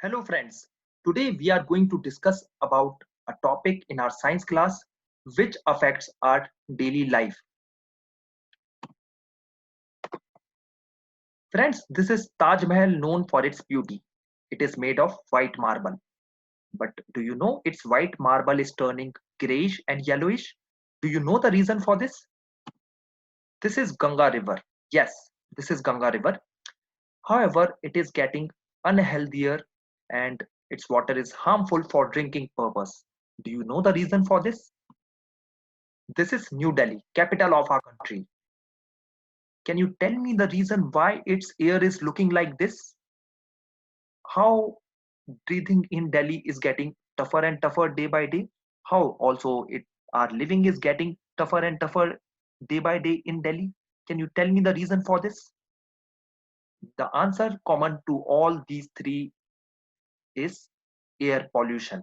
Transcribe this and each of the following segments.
Hello friends. Today we are going to discuss about a topic in our science class which affects our daily life. Friends, this is Taj Mahal known for its beauty. It is made of white marble. But do you know its white marble is turning grayish and yellowish? Do you know the reason for this? This is Ganga River. Yes, this is Ganga River. However, it is getting unhealthier and its water is harmful for drinking purpose. Do you know the reason for this? This is New Delhi, capital of our country. Can you tell me the reason why its air is looking like this? How breathing in Delhi is getting tougher and tougher day by day? How also our living is getting tougher and tougher day by day in Delhi? Can you tell me the reason for this? The answer common to all these three is air pollution.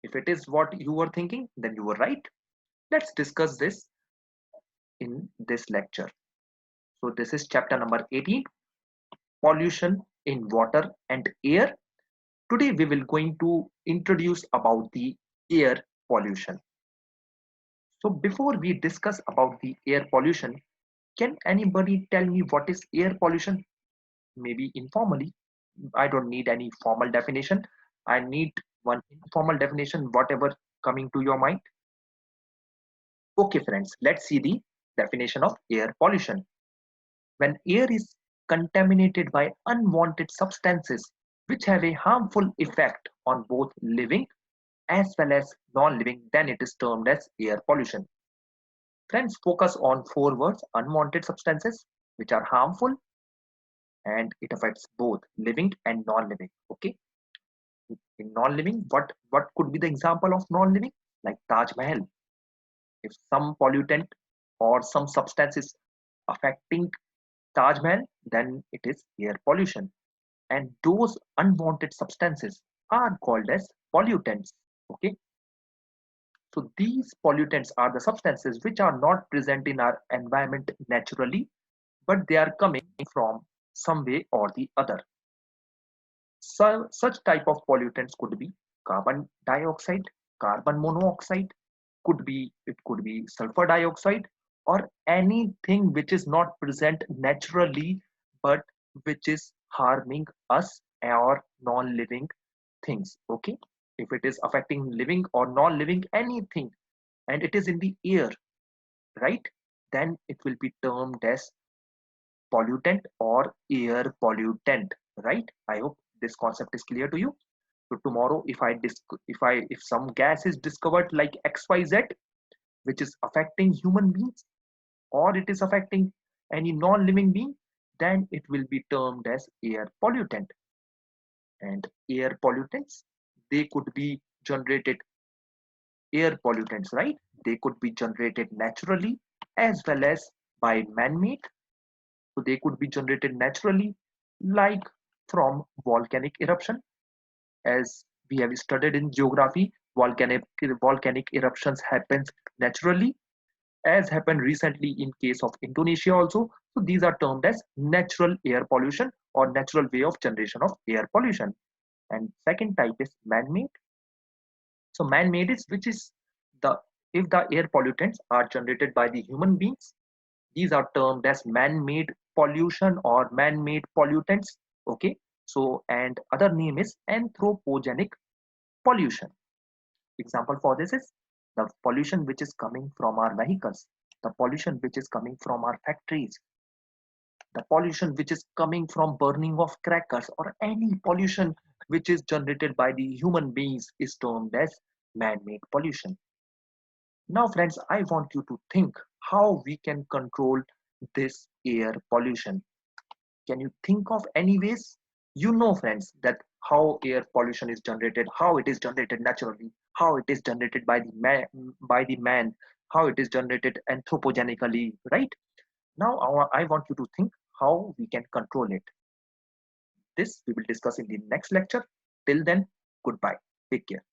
If it is what you were thinking, then you were right. Let's discuss this in this lecture. So this is chapter number 18, pollution in water and air. Today we will going to introduce about the air pollution. So before we discuss about the air pollution, can anybody tell me what is air pollution? Maybe informally. I don't need any formal definition. I need one informal definition, whatever coming to your mind. Okay friends, let's see the definition of air pollution. When air is contaminated by unwanted substances which have a harmful effect on both living as well as non-living, then it is termed as air pollution. Friends, focus on four words: unwanted substances which are harmful, and it affects both living and non-living. Okay, in non-living, what could be the example of non-living? Like Taj Mahal. If some pollutant or some substance is affecting Taj Mahal, then it is air pollution. And those unwanted substances are called as pollutants. Okay, so these pollutants are the substances which are not present in our environment naturally, but they are coming from some way or the other. So such type of pollutants could be carbon dioxide, carbon monoxide, it could be sulfur dioxide, or anything which is not present naturally but which is harming us or non-living things. Okay, if it is affecting living or non-living anything and it is in the air, right, then it will be termed as pollutant or air pollutant, right? I hope this concept is clear to you. So tomorrow if some gas is discovered like XYZ which is affecting human beings or it is affecting any non-living being, then it will be termed as air pollutant. And air pollutants, they could be generated, air pollutants, right? They could be generated naturally as well as by man-made. So they could be generated naturally, like from volcanic eruption. As we have studied in geography, volcanic eruptions happens naturally, as happened recently in case of Indonesia also. So these are termed as natural air pollution or natural way of generation of air pollution. And second type is man-made. So man-made is which is the if the air pollutants are generated by the human beings, these are termed as man-made pollution or man-made pollutants. Okay, so and other name is anthropogenic pollution. Example for this is the pollution which is coming from our vehicles, the pollution which is coming from our factories, the pollution which is coming from burning of crackers, or any pollution which is generated by the human beings is termed as man-made pollution. Now friends, I want you to think how we can control this air pollution. Can you think of any ways? You know friends that how air pollution is generated, how it is generated naturally, how it is generated by the man, how it is generated anthropogenically, right? Now I want you to think how we can control it. This we will discuss in the next lecture. Till then, goodbye. Take care.